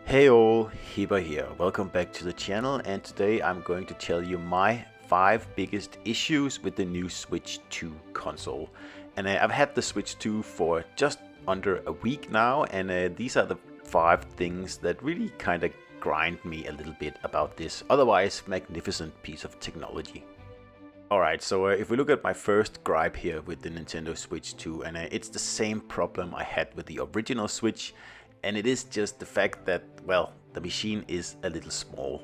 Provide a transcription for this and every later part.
Hey all, Hiba here. Welcome back to the channel, and today I'm going to tell you my 5 biggest issues with the new Switch 2 console. And I've had the Switch 2 for just under a week now, and these are the 5 things that really kind of grind me a little bit about this otherwise magnificent piece of technology. Alright, so if we look at my first gripe here with the Nintendo Switch 2, and it's the same problem I had with the original Switch, and it is just the fact that, well, the machine is a little small.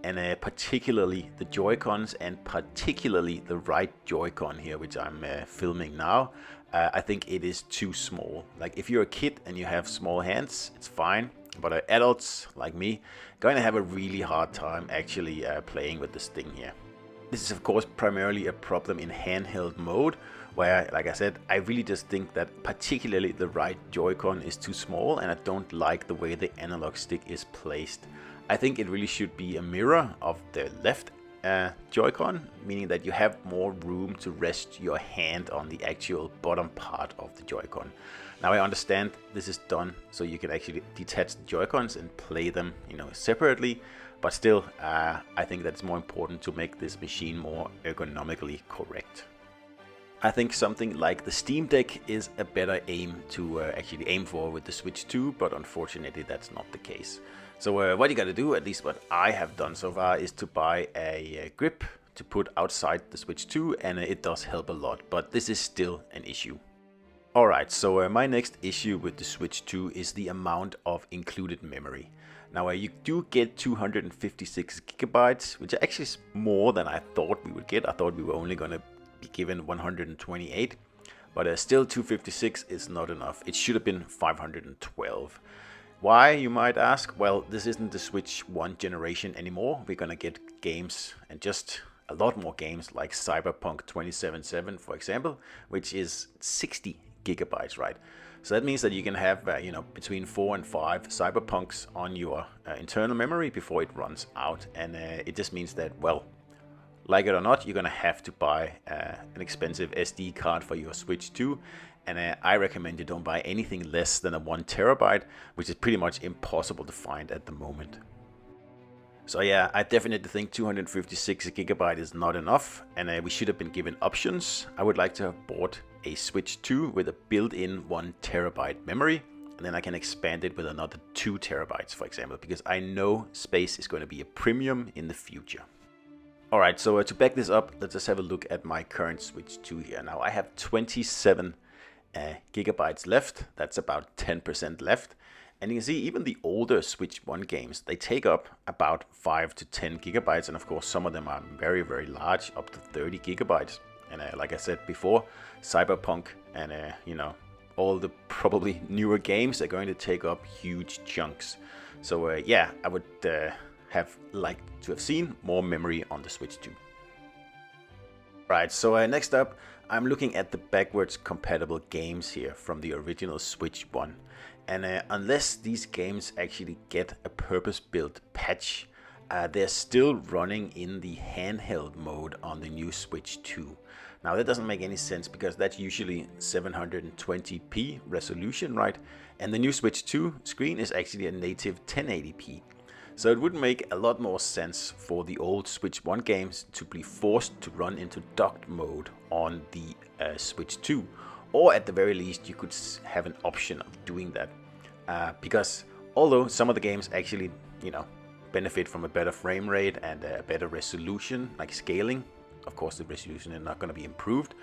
And particularly the JoyCons, and particularly the right JoyCon here, which I'm filming now, I think it is too small. Like, if you're a kid and you have small hands, it's fine. But adults, like me, going to have a really hard time actually playing with this thing here. This is of course primarily a problem in handheld mode, where, like I said, I really just think that particularly the right Joy-Con is too small, and I don't like the way the analog stick is placed. I think it really should be a mirror of the left Joy-Con, meaning that you have more room to rest your hand on the actual bottom part of the Joy-Con. Now I understand this is done so you can actually detach the Joy-Cons and play them, separately. But still, I think that's more important to make this machine more ergonomically correct. I think something like the Steam Deck is a better aim to actually aim for with the Switch 2, but unfortunately that's not the case. So what you gotta do, at least what I have done so far, is to buy a grip to put outside the Switch 2, and it does help a lot, but this is still an issue. Alright, so my next issue with the Switch 2 is the amount of included memory. Now you do get 256 gigabytes, which actually is more than I thought we would get. I thought we were only going to be given 128, but still 256 is not enough. It should have been 512. Why, you might ask? Well, this isn't the Switch 1 generation anymore. We're going to get games, and just a lot more games, like Cyberpunk 2077, for example, which is 60 gigabytes, right? So that means that you can have, between 4 and 5 Cyberpunks on your internal memory before it runs out. And it just means that, well, like it or not, you're going to have to buy an expensive SD card for your Switch 2. And I recommend you don't buy anything less than a 1 terabyte, which is pretty much impossible to find at the moment. So yeah, I definitely think 256 gigabyte is not enough, and we should have been given options. I would like to have bought a Switch 2 with a built-in 1 terabyte memory, and then I can expand it with another 2 terabytes, for example, because I know space is going to be a premium in the future. Alright, so to back this up, let's just have a look at my current Switch 2 here. Now I have 27 gigabytes left. That's about 10% left. And you can see even the older Switch 1 games, they take up about 5 to 10 gigabytes. And of course, some of them are very, very large, up to 30 gigabytes. And like I said before, Cyberpunk and, all the probably newer games are going to take up huge chunks. So yeah, I would have liked to have seen more memory on the Switch 2. Right, so next up, I'm looking at the backwards compatible games here from the original Switch 1. And unless these games actually get a purpose-built patch, they're still running in the handheld mode on the new Switch 2. Now that doesn't make any sense, because that's usually 720p resolution, right? And the new Switch 2 screen is actually a native 1080p. So it would make a lot more sense for the old Switch 1 games to be forced to run into docked mode on the Switch 2. Or at the very least, you could have an option of doing that. Because although some of the games actually, benefit from a better frame rate and a better resolution, like scaling, of course the resolution is not going to be improved,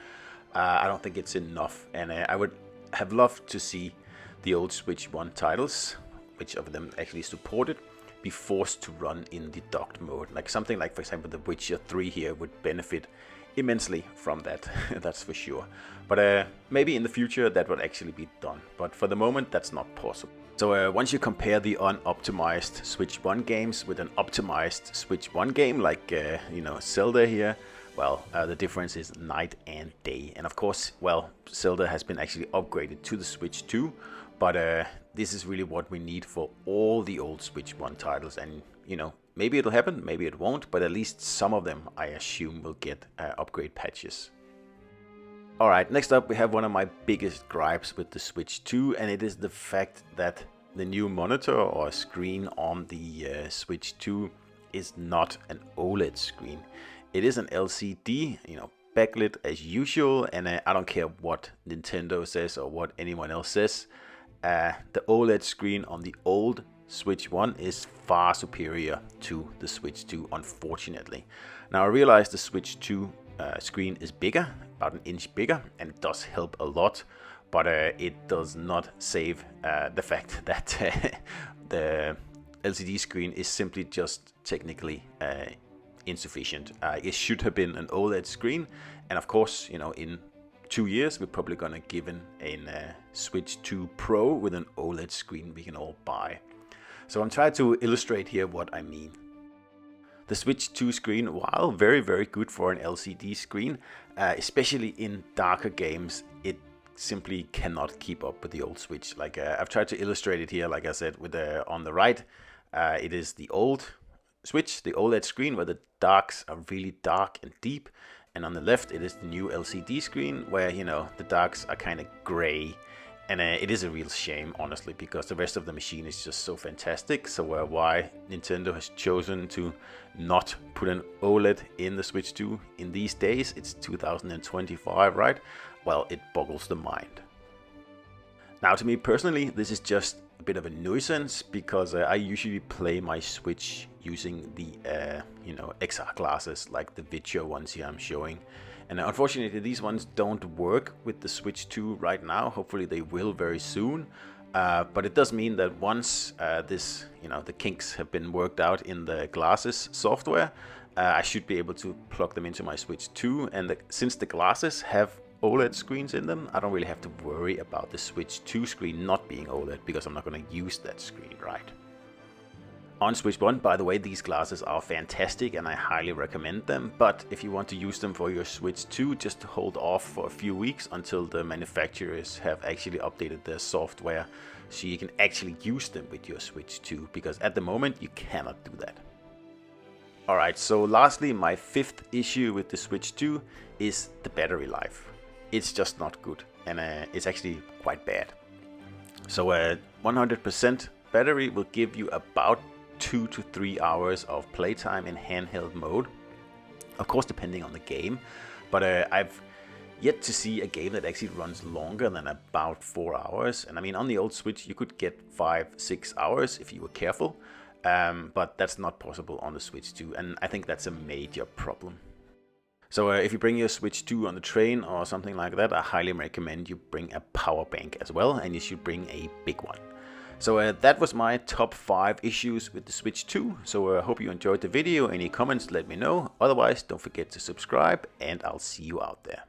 I don't think it's enough. And I would have loved to see the old Switch 1 titles, which of them actually supported, be forced to run in the docked mode. Like something like, for example, The Witcher 3 here would benefit immensely from that, that's for sure. But maybe in the future that would actually be done. But for the moment, that's not possible. So once you compare the unoptimized Switch 1 games with an optimized Switch 1 game, like, Zelda here, well, the difference is night and day. And of course, well, Zelda has been actually upgraded to the Switch 2, but this is really what we need for all the old Switch 1 titles. And, maybe it'll happen, maybe it won't, but at least some of them, I assume, will get upgrade patches. Alright, next up we have one of my biggest gripes with the Switch 2, and it is the fact that the new monitor or screen on the Switch 2 is not an OLED screen. It is an LCD, backlit as usual, and I don't care what Nintendo says or what anyone else says. The OLED screen on the old Switch 1 is far superior to the Switch 2, unfortunately. Now I realize the Switch 2 screen is bigger, about an inch bigger, and it does help a lot, but it does not save the fact that the LCD screen is simply just technically insufficient. It should have been an OLED screen, and of course, in 2 years we're probably gonna give a Switch 2 Pro with an OLED screen we can all buy. So I'm trying to illustrate here what I mean. The Switch 2 screen, while very, very good for an LCD screen, especially in darker games, it simply cannot keep up with the old Switch. Like I've tried to illustrate it here, like I said, with on the right, it is the old Switch, the OLED screen, where the darks are really dark and deep, and on the left it is the new LCD screen, where the darks are kind of gray. And it is a real shame, honestly, because the rest of the machine is just so fantastic. So why Nintendo has chosen to not put an OLED in the Switch 2 in these days, it's 2025, right? Well, it boggles the mind. Now, to me personally, this is just a bit of a nuisance, because I usually play my Switch using the XR glasses, like the Vitro ones here I'm showing. And unfortunately, these ones don't work with the Switch 2 right now. Hopefully they will very soon. But it does mean that once the kinks have been worked out in the glasses software, I should be able to plug them into my Switch 2. And since the glasses have OLED screens in them, I don't really have to worry about the Switch 2 screen not being OLED, because I'm not going to use that screen, right? On Switch 1, by the way, these glasses are fantastic and I highly recommend them, but if you want to use them for your Switch 2, just hold off for a few weeks until the manufacturers have actually updated their software so you can actually use them with your Switch 2, because at the moment you cannot do that. Alright, so lastly, my fifth issue with the Switch 2 is the battery life. It's just not good, and it's actually quite bad. So 100% battery will give you about 2 to 3 hours of playtime in handheld mode, of course depending on the game, but I've yet to see a game that actually runs longer than about 4 hours. And I mean, on the old Switch you could get 5-6 hours if you were careful, but that's not possible on the Switch 2, and I think that's a major problem. So if you bring your Switch 2 on the train or something like that, I highly recommend you bring a power bank as well, and you should bring a big one. So that was my top 5 issues with the Switch 2. So I hope you enjoyed the video. Any comments, let me know. Otherwise, don't forget to subscribe, and I'll see you out there.